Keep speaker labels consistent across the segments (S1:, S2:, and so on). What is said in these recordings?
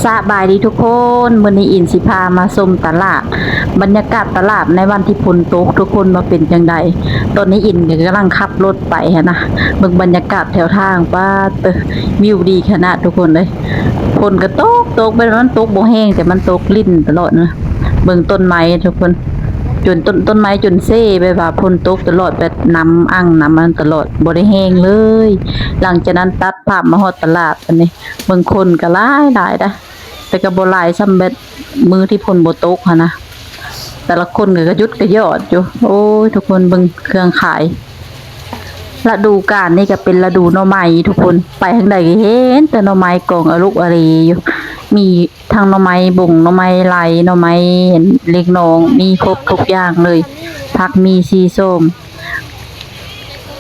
S1: สบายดีทุกคนมื้อนี้อินสิพามาชมตลาดบรรยากาศตลาดในวันที่ฝนตกทุกคนมาเป็นจังใดตอนนี้อินก็กำลังขับรถไปหันนะเบิ่งบรรยากาศแถวทางป้าเตอวิวดีขนาดทุกคนเลยฝนก็ตกไปมันตกบ่แห้งแต่มันตกลิ่นตลอดนะเบิ่งต้นไม้ทุกคนจนต้นไม้จนเซ่ไปว่าฝนตกตลอดแบบน้ำอั่งน้ำมันตลอดบ่ได้แห้งเลยหลังจากนั้นตัดภาพมาฮอดตลาดอันนี้เบิ่งคนก็หลายนะแต่ก็บ่หลายซ้ำเบ็ดมือที่ฝนบ่ตกหั่นนะแต่ละคนก็กระยุดกระยอดอยู่โอ้ยทุกคนเบิ่งเครื่องขายฤดูกาลนี่ก็เป็นฤดูหน่อไม้ทุกคนไปทางใดก็เห็นแต่หน่อไม้กองอรุอรีอยู่มีทั้งหน่อไม้บ่งหน่อไม้ไหลหน่อไม้เล็กน้องมีครบทุกอย่างเลยผักมีสีส้ม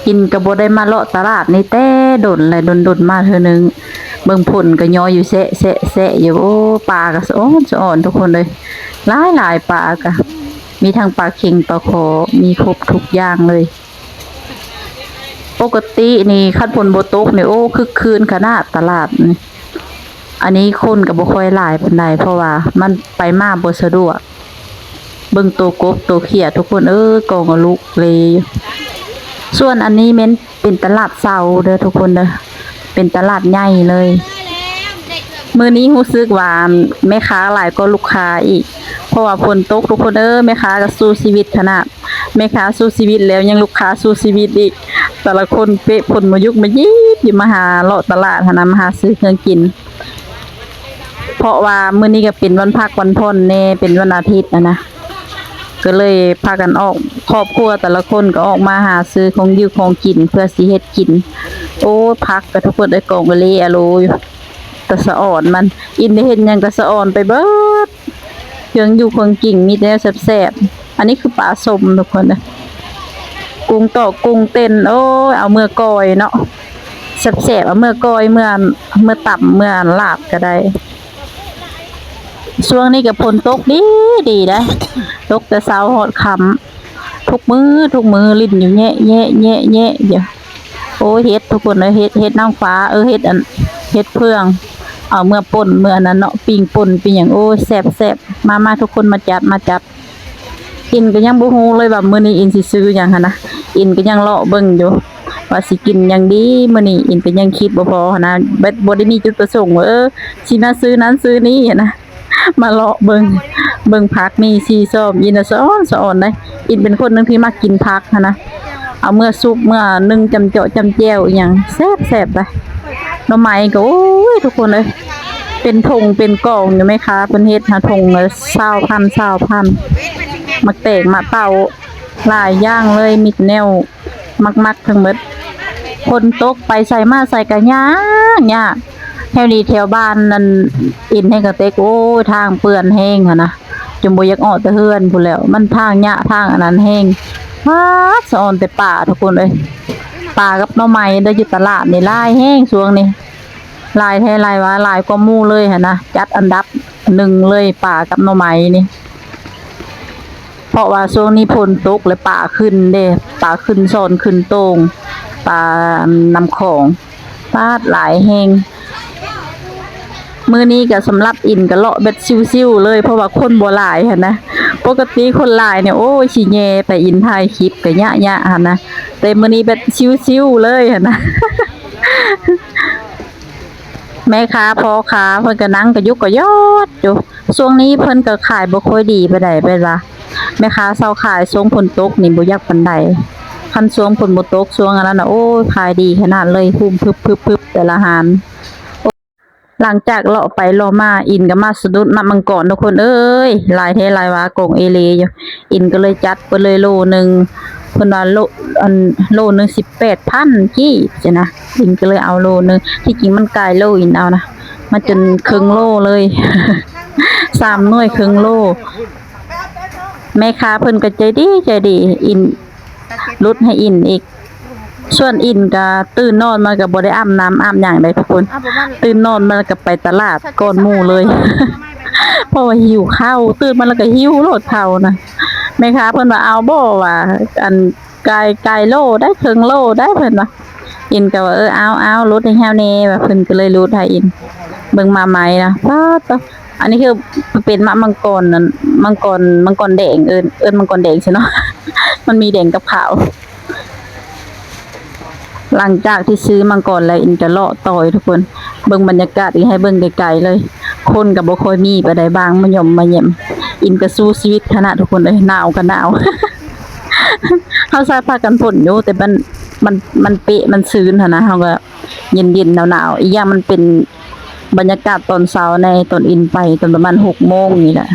S1: กินก็บ่ได้มาเลาะตลาดนี่แต่ดนเลยดนมาเทื่อนึงเบิ่งผลก็ย่ออยู่แซะอยู่โอ้ปลาก็สะอ่อนทุกคนเลยหลายปลาก็มีทั้งปลาเค็งปลาขอมีครบทุกอย่างเลยปกตินี่คันฝนบ่ตกนี่โอ้คึกคืนขนาดตลาดนี่อันนี้คนก็บ่ค่อยหลายปานใดเพราะว่ามันไปมาบ่สะดวกเบิ่งตัวกบตัวเขียดทุกคนกองลูกเลยส่วนอันนี้แม่นเป็นตลาดเช้าเด้อทุกคนเด้อเป็นตลาดใหญ่เลยมื้อนี้รู้สึกว่าแม่ค้าหลายกว่าลูกค้าอีกเพราะว่าฝนตกทุกคนแม่ค้าก็สู้ชีวิตขนาดแม่ค้าสู้ชีวิตแล้วยังลูกค้าสู้ชีวิตอีกแต่ละคนเป๊ะผลมายุกมายิบอยู่มาหาเลาะตลาดหามาหาซื้อเครื่องกินเพราะว่ามื้อนี้ก็เป็นวันพักวันพรแน่เป็นวันอาทิตย์นะก็เลยพากันออกครอบครัวแต่ละคนก็ออกมาหาซื้อของอยู่ของกินเพื่อสิเฮ็ดกินโอ้พักก็ทุกคนได้กองกะเลอะโลอยู่แต่สะอ่อนมันอินได้เห็นหยังก็สะอ่อนไปเบิดเครื่องอยู่ของกิ่งมีแต่แซ่บๆอันนี้คือปลาส้มทุกคนนะกุ้งต่อกุ้งเต้นโอ้ยเอาเมื่อก้อยเนาะแซ่บๆเอาเมื่อก้อยเมื่อต่ำเมื่อลาบก็ได้ช่วงนี้ก็ฝนตกดีนะตกแต่เช้าฮอดค่ำทุกมือลิ้นอยู่แยะเดี๋ยวโอ้เฮ็ดทุกคนเลยเฮ็ดนางฟ้าเฮ็ดอันเฮ็ดเฟืองเอาเมื่อป่นเมื่อนั้นเนาะปิ้งป่นเป็นหยังโอ้แซ่บมาทุกคนมาจัดอินก็ยังบ่ฮู้เลยว่ามื้อนี้อินสิซื้อหยังหั่นนะอินก็ยังเลาะเบิ่งอยู่ว่าสิกินหยังดีมื้อนี้อินก็ยังคิดบ่พอหั่นนะบ่ได้มีจุดประสงค์ว่าสิมาซื้อนั้นซื้อนี้หั่นนะมาเลาะเบิ่งผักมีสีส้มอินสะอ่อนได้อินเป็นคนนึงที่มักกินผักหั่นนะเอาเมื่อซุปเมื่อนึ่งจำเจาะจำแจ่วอีหยังแซ่บเลยหน่อไม้ก็โอ้ยทุกคนเลยเป็นธงเป็นกองอยู่ไหมคะเพิ่นเฮ็ดหาธงละ20,000มักแตกมาเป่าหลายอย่างเลยมีแนวมักทั้งหมดคนตกไปใส่มาใส่ก็ยากแถวนี้แถวบ้านนั่นอินให้กระเตกโอ้ยทางเปื้อนแห้งหั่นนะจนบ่อยากออกแต่เฮือนพู้นแล้วมันทางทางอันนั้นแห้งสะอ่อนแต่ป่าทุกคนเลยป่ากับหน่อไม้ได้อยู่ตลาดนี่หลายแห้งช่วงนี้หลายแท้หลายว่าหลายกว่าหมู่เลยหั่นนะจัดอันดับ1เลยป่ากับหน่อไม้นี่เพราะว่าช่วงนี้ฝนตกเลยป่าขึ้นเด้ป่าขึ้นโซนขึ้นโต่งป่าน้ำของปาดหลายแห้งมื้อนี้ก็สำหรับอินก็เลาะเบ็ดซิวๆเลยเพราะว่าคนบ่หลายหั่นนะปกติคนหลายเนี่ยโอ้ยสิแย่ไปอินถ่ายคลิปก็ยะหั่นนะแต่มื้อนี้เบ็ดซิวๆเลยหั่นนะ แม่ค้าพ่อค้าเพิ่นก็นั่งก็ยุกก็ยอดอยู่ช่วงนี้เพิ่นก็ขายบ่ค่อยดีปานใดเพิ่นว่าแม่ค้าเซาขายช่วงฝนตกนี่บ่อยากปานใดคันช่วงฝนบ่ตกช่วงอันนั้นน่ะโอ้ยขายดีขนาดเลยพุ่มพึบๆแต่ละหานหลังจากเลาะไปเลาะมาอินก็มาสะดุดมังกรทุกคนหลายแท้หลายว่ากงเอเลอยู่อินก็เลยจัดไปเลยโลนึงเพิ่นว่าโลนึง18,000กี้จ้ะนะอินก็เลยเอาโลนึงที่จริงมันกายโลอินเอานะมาจนครึ่งโลเลย3หน่วยครึ่งโลแม่ค้าเพิ่นก็ใจดีอินลดให้อินอีกส่วนอินก็ตื่นนอนมาก็บ่ได้อาบน้ำอาบหยังได้ทุกคนตื่นนอนมาก็ไปตลาดก่อนหมู่เลยเพราะว่าหิวข้าวตื่นมาแล้วก็หิวโลดข้าวนะแม่ค้าเพิ่นว่าเอาบ่ว่าอันไก่โลได้ครึ่งโลได้เพิ่นว่าอินก็ว่าเอาลดให้เฮาแน่ว่าเพิ่นก็เลยลดให้อิน เบิ่งมาไหมนะว้าตวอันนี้คือเป็นมะมังกรนั่นมังกรแดงเอิ้นมังกรแดงใช่เนาะ มันมีแดงกับขาว หลังจากที่ซื้อมังกรแล้วอินก็เลาะต่อยทุกคนเบิ่งบรรยากาศอีกให้เบิ่งไกลๆเลย คนก็บ่ค่อยมีไปได้บางมาหย่อมมาแย่มอินก็สู้ชีวิตขนาดทุกคนเลยหนาวก็หนาว เฮาใส่ผ้ากันฝนอยู่แต่มันเปะมันชื้นหั่นนะเฮาก็เย็นๆหนาวๆอีกอย่างมันเป็นบรรยากาศตอนเช้าในตอนอินไปตอนประมาณ6 โมงนี่แหละ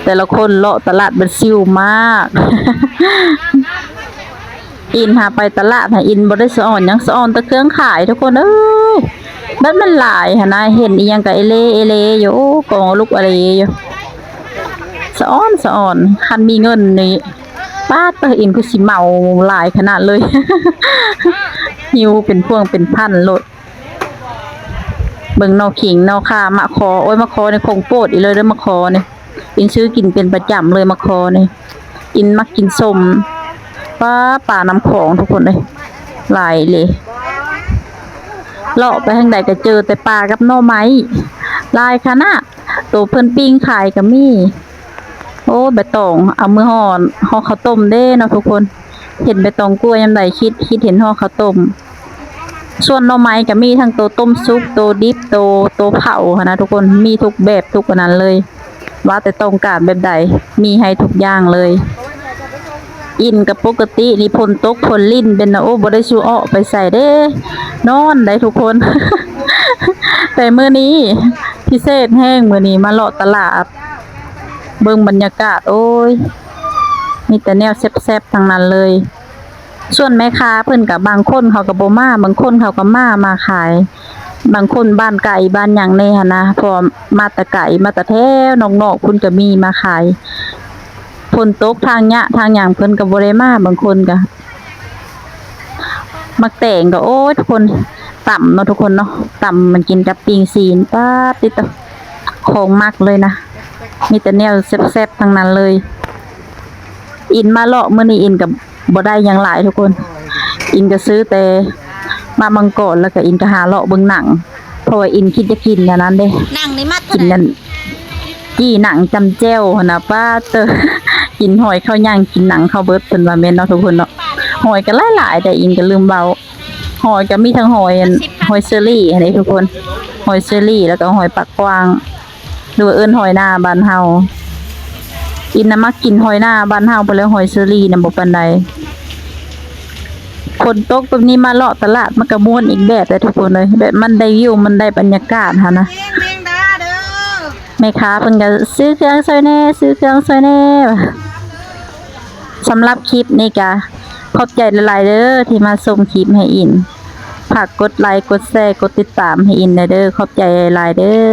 S1: แต่ละคนเลาะตลาดเป็นซิ่วมาก อินหาไปตลาดหาอินบ่ได้สะอ่อนหยังสะอ่อนแต่เครื่องขายทุกคนเอ้ยมันหลายหั่นนะเห็นอีหยังก็เอเลอยู่โอ้กองลูกอะไรอยู่สะอ่อนคันมีเงินนี่ป้าตะอินคือสิเมาหลายขนาดเลย หิวเป็นพวงเป็นพันโลดเบิ่งนอขิงนอข่ามะคอโอ้ยมะคอนี่คงโปรดอีเลยเด้อมะคอนี่อินซื้อกินเป็นประจำเลยมะคอนี่อินมักกินส้มป่าน้ำของทุกคนเลยหลายเลยเลาะไปทางใดก็เจอแต่ปลากับหน่อไม้ลายขนาดตัวเพิ่นปิ้งขายก็มีโอ้ใบตองเอามือห่อข้าวต้มเด้เนาะทุกคนเห็นใบตองกล้วยยามใดคิดเห็นห่อข้าวต้มส่วนหน่อไม้ก็มีทั้งตัวต้มซุปตัวดิบตัวเผาค่ะนะทุกคนมีทุกแบบทุกอันนั้นเลยว่าแต่ต้องการแบบใดมีให้ทุกอย่างเลยอินกับปกตินี่พลตกพลลิ้นเป็นนะโอ้บ่ได้ชูอ้อไปใส่เด้นอนได้ทุกคน แต่มื้อนี้พิเศษแห้งมื้อนี้มาเลาะตลาดเบิ่งบรรยากาศโอ้ยมีแต่แนวแซ่บๆทั้งนั้นเลยส่วนแม่ค้าเพิ่นก็บางคนเขาก็บ่มาบางคนเขาก็มาขายบางคนบ้านไก่บ้านหยังแน่หั่นนะพอมาแต่ไก่มาแต่แถวนอกๆเพิ่นก็มีมาขายฝนตกทางหยางเพิ่นก็บ่ได้มาบางคนก็มักแต่งก็โอ้ยทุกคนต่ำเนาะทุกคนเนาะต่ำมันกินกับปิ้งซีนป๊าดติดต่อของมักเลยนะมีแต่แนวแซ่บๆทั้งนั้นเลยอินมาเลาะมื้อนี้อินก็บ่ได้หยังหลายทุกคนอินก็ซื้อแต่มามังกรแล้วก็อินก็หาเลาะเบิ่งหนังเพราะว่าอินคิดจะกินอย่างนั้นเด้
S2: หนังนี่มัด
S1: กินนั่นจี้หนังจำแจ้วหั่นน่ะป้าเตอ กินหอยข้าวย่างกินหนังข้าวเบิดเพิ่นว่าแม่นเนาะทุกคนเนาะหอยก็หลายๆแต่อินก็ลืมเบาหอยก็มีทั้งหอยเชอรี่อันนี้ทุกคนหอยเชอรี่แล้วก็หอยปากกวางหรือว่าเอิ้นหอยหน้าบ้านเฮาอินน่ะมักกินหอยหน้าบ้านเฮาไปแล้วหอยเชอรี่น่ะบ่ปานใดคนตกแบบนี้มาเลาะตลาดมันก็ม่วนอีกแบบเลยทุกคนเลยแบบมันได้วิวมันได้บรรยากาศหั่นนะ
S2: แมงดาเด้อ
S1: แม่ค้าเพิ่นก็ซื้อเครื่องซอยแน่สำหรับคลิปนี้ก็ขอบใจหลายๆเด้อที่มาส่งคลิปให้อินฝากกดไลค์กดแชร์กดติดตามให้อินเด้อขอบใจหลายๆเด้อ